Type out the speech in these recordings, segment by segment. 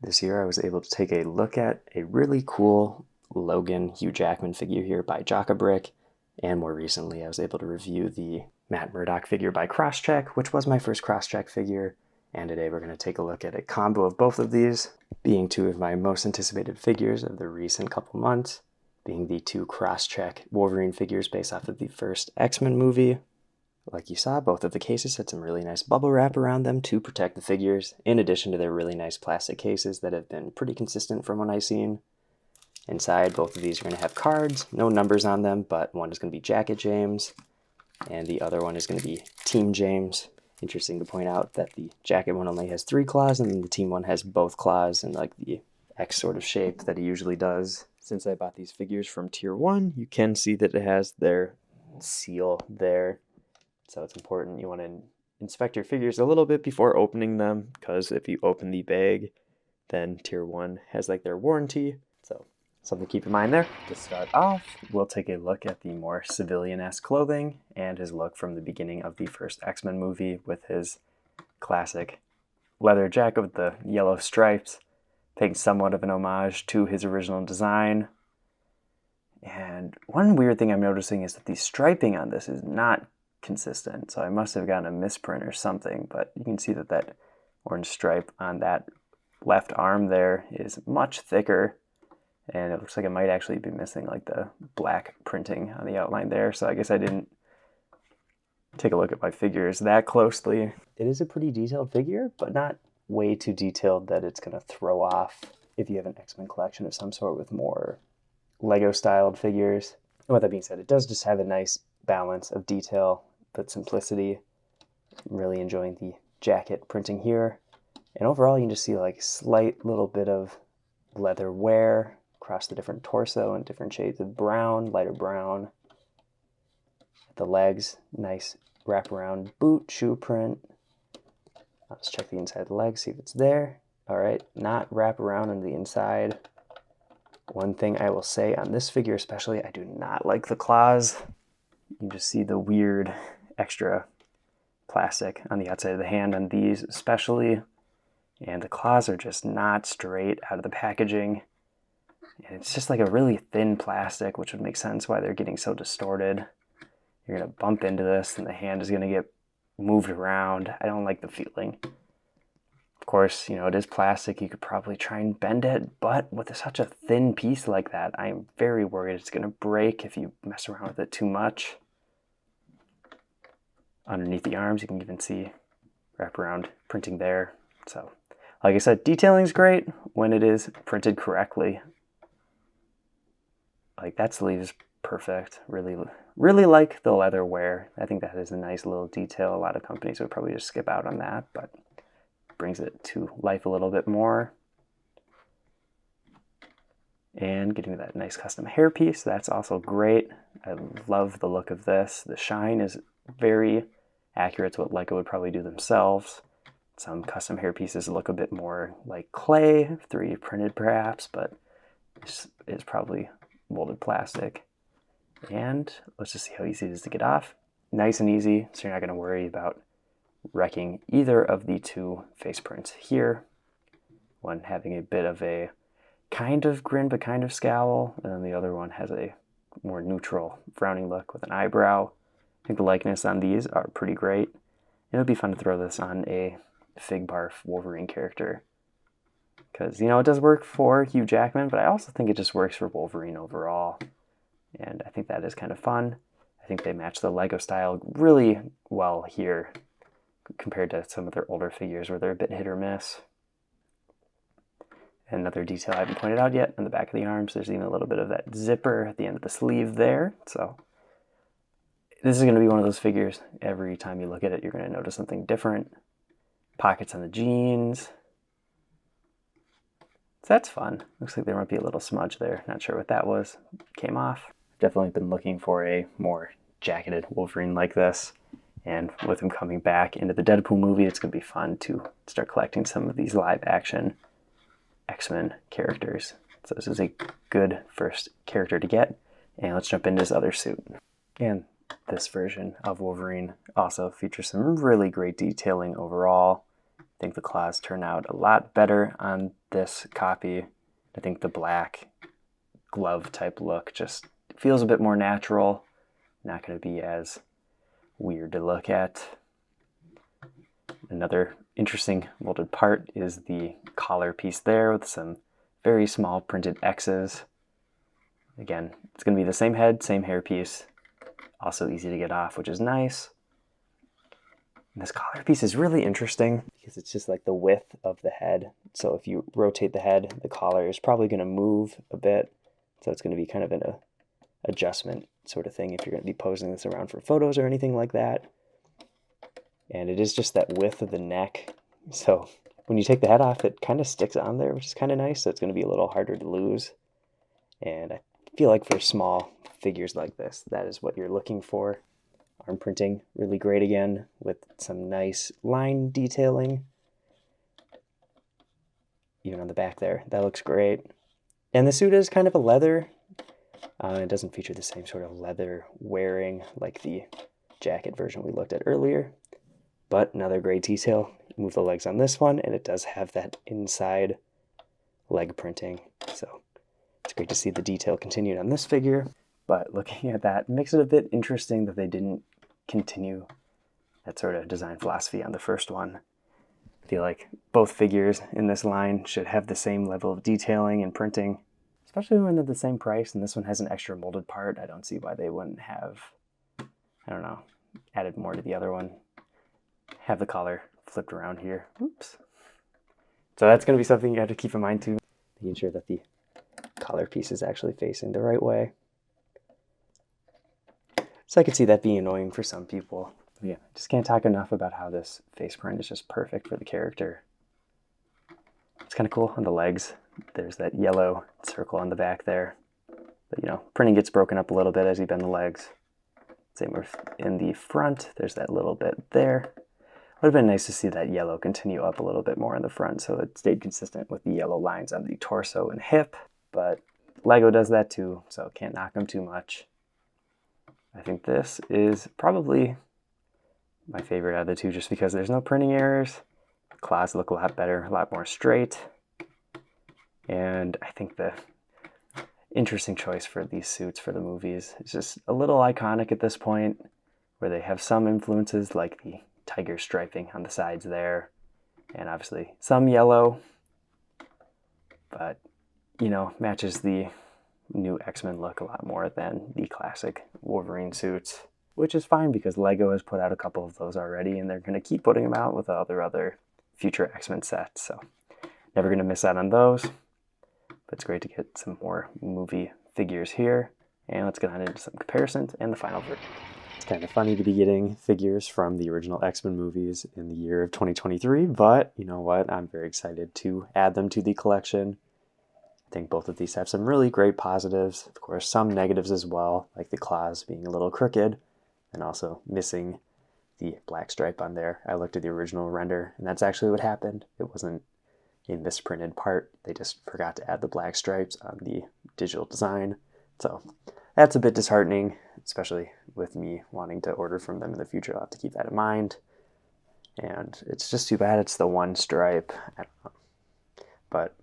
This year I was able to take a look at a really cool Logan Hugh Jackman figure here by Jockabrick, and more recently I was able to review the Matt Murdock figure by Crosscheck, which was my first Crosscheck figure, and today we're going to take a look at a combo of both of these, being two of my most anticipated figures of the recent couple months, being the two Crosscheck Wolverine figures based off of the first X-Men movie. Like you saw, both of the cases had some really nice bubble wrap around them to protect the figures, in addition to their really nice plastic cases that have been pretty consistent from what I've seen. Inside, both of these are going to have cards, no numbers on them, but one is going to be Jacket James, and the other one is going to be Team James. Interesting to point out that the Jacket one only has 3 claws, and the Team one has both claws in like the X sort of shape that he usually does. Since I bought these figures from Tier 1, you can see that it has their seal there. So it's important you want to inspect your figures a little bit before opening them, because if you open the bag, then Tier 1 has like their warranty. So something to keep in mind there. To start off, we'll take a look at the more civilian-esque clothing and his look from the beginning of the first X-Men movie with his classic leather jacket with the yellow stripes, paying somewhat of an homage to his original design. And one weird thing I'm noticing is that the striping on this is not consistent, so I must have gotten a misprint or something, but you can see that that orange stripe on that left arm there is much thicker, and it looks like it might actually be missing like the black printing on the outline there, so I guess I didn't take a look at my figures that closely. It is a pretty detailed figure, but not way too detailed that it's going to throw off if you have an X-Men collection of some sort with more Lego styled figures. And with that being said, it does just have a nice balance of detail but simplicity. I'm really enjoying the jacket printing here, and overall you can just see like slight little bit of leather wear across the different torso and different shades of brown, lighter brown. The legs, nice wraparound boot shoe print. Let's check the inside of the leg, see if it's there. All right, not wrap around on the inside. One thing I will say on this figure especially, I do not like the claws. You can just see the weird extra plastic on the outside of the hand on these especially, and the claws are just not straight out of the packaging, and it's just like a really thin plastic, which would make sense why they're getting so distorted. You're going to bump into this and the hand is going to get moved around. I don't like the feeling. Of course, you know, it is plastic. You could probably try and bend it, but with such a thin piece like that, I'm very worried it's going to break if you mess around with it too much. Underneath the arms, you can even see wraparound printing there. So, like I said, detailing is great when it is printed correctly. Like that sleeve is perfect. Really, really like the leather wear. I think that is a nice little detail. A lot of companies would probably just skip out on that, but brings it to life a little bit more. And getting that nice custom hairpiece, that's also great. I love the look of this. The shine is very accurate to what Lego would probably do themselves. Some custom hair pieces look a bit more like clay, 3D printed perhaps, but this is probably molded plastic. And let's just see how easy it is to get off. Nice and easy, so you're not going to worry about wrecking either of the two face prints here. One having a bit of a kind of grin but kind of scowl, and then the other one has a more neutral frowning look with an eyebrow. I think the likeness on these are pretty great. It would be fun to throw this on a Fig Barf Wolverine character, because, you know, it does work for Hugh Jackman, but I also think it just works for Wolverine overall, and I think that is kind of fun. I think they match the Lego style really well here compared to some of their older figures where they're a bit hit or miss. Another detail I haven't pointed out yet, on the back of the arms, there's even a little bit of that zipper at the end of the sleeve there. So this is going to be one of those figures, every time you look at it, you're going to notice something different. Pockets on the jeans. So that's fun. Looks like there might be a little smudge there. Not sure what that was. Came off. Definitely been looking for a more jacketed Wolverine like this. And with him coming back into the Deadpool movie, it's going to be fun to start collecting some of these live action X-Men characters. So this is a good first character to get. And let's jump into his other suit. And this version of Wolverine also features some really great detailing overall. I think the claws turn out a lot better on this copy. I think the black glove type look just feels a bit more natural, not going to be as weird to look at. Another interesting molded part is the collar piece there with some very small printed X's. Again, it's going to be the same head, same hair piece, also easy to get off, which is nice. And this collar piece is really interesting because it's just like the width of the head. So if you rotate the head, the collar is probably going to move a bit. So it's going to be kind of an adjustment sort of thing if you're going to be posing this around for photos or anything like that. And it is just that width of the neck. So when you take the head off, it kind of sticks on there, which is kind of nice. So it's going to be a little harder to lose. And I feel like for small figures like this, that is what you're looking for. Arm printing, really great again, with some nice line detailing. Even on the back there, that looks great. And the suit is kind of a leather. It doesn't feature the same sort of leather wearing like the jacket version we looked at earlier. But another great detail. Move the legs on this one, and it does have that inside leg printing. So it's great to see the detail continued on this figure. But looking at that makes it a bit interesting that they didn't continue that sort of design philosophy on the first one. I feel like both figures in this line should have the same level of detailing and printing, especially when they're the same price and this one has an extra molded part. I don't see why they wouldn't have, I don't know, added more to the other one. Have the collar flipped around here. Oops. So that's going to be something you have to keep in mind too, making sure that the collar piece is actually facing the right way. So I could see that being annoying for some people. But yeah, just can't talk enough about how this face print is just perfect for the character. It's kind of cool on the legs. There's that yellow circle on the back there. But you know, printing gets broken up a little bit as you bend the legs. Same with in the front, there's that little bit there. Would have been nice to see that yellow continue up a little bit more in the front so it stayed consistent with the yellow lines on the torso and hip. But Lego does that too, so can't knock them too much. I think this is probably my favorite out of the two just because there's no printing errors. The claws look a lot better, a lot more straight. And I think the interesting choice for these suits for the movies is just a little iconic at this point, where they have some influences like the tiger striping on the sides there, and obviously some yellow, but you know, matches the new X-Men look a lot more than the classic Wolverine suits, which is fine because Lego has put out a couple of those already and they're going to keep putting them out with other future X-Men sets, so never going to miss out on those. But it's great to get some more movie figures here, and let's get on into some comparisons and the final version. It's kind of funny to be getting figures from the original X-Men movies in the year of 2023, but you know what? I'm very excited to add them to the collection. I think both of these have some really great positives. Of course, some negatives as well, like the claws being a little crooked and also missing the black stripe on there. I looked at the original render, and that's actually what happened. It wasn't a misprinted part. They just forgot to add the black stripes on the digital design. So that's a bit disheartening, especially with me wanting to order from them in the future. I'll have to keep that in mind. And it's just too bad it's the one stripe. I don't know. But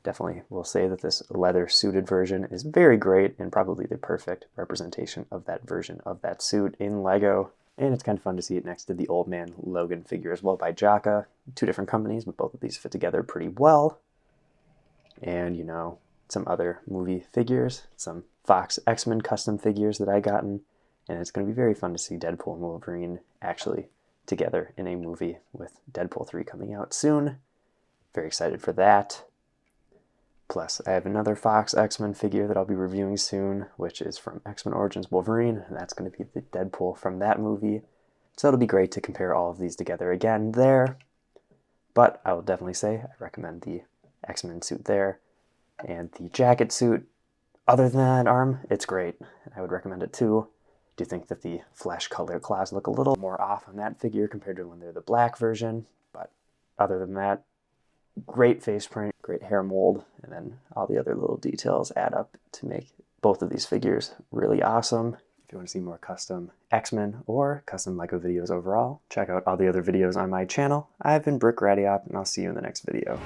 definitely will say that this leather suited version is very great and probably the perfect representation of that version of that suit in Lego. And it's kind of fun to see it next to the Old Man Logan figure as well by Jackman. Two different companies, but both of these fit together pretty well. And, you know, some other movie figures, some Fox X-Men custom figures that I gotten. And it's going to be very fun to see Deadpool and Wolverine actually together in a movie with Deadpool 3 coming out soon. Very excited for that. Plus, I have another Fox X-Men figure that I'll be reviewing soon, which is from X-Men Origins Wolverine, and that's going to be the Deadpool from that movie. So it'll be great to compare all of these together again there. But I will definitely say I recommend the X-Men suit there. And the jacket suit, other than that arm, it's great. I would recommend it too. I do think that the flesh color claws look a little more off on that figure compared to when they're the black version. But other than that, great face print, great hair mold, and then all the other little details add up to make both of these figures really awesome. If you want to see more custom X-Men or custom Lego videos overall, check out all the other videos on my channel. I've been Brick Radiop, and I'll see you in the next video.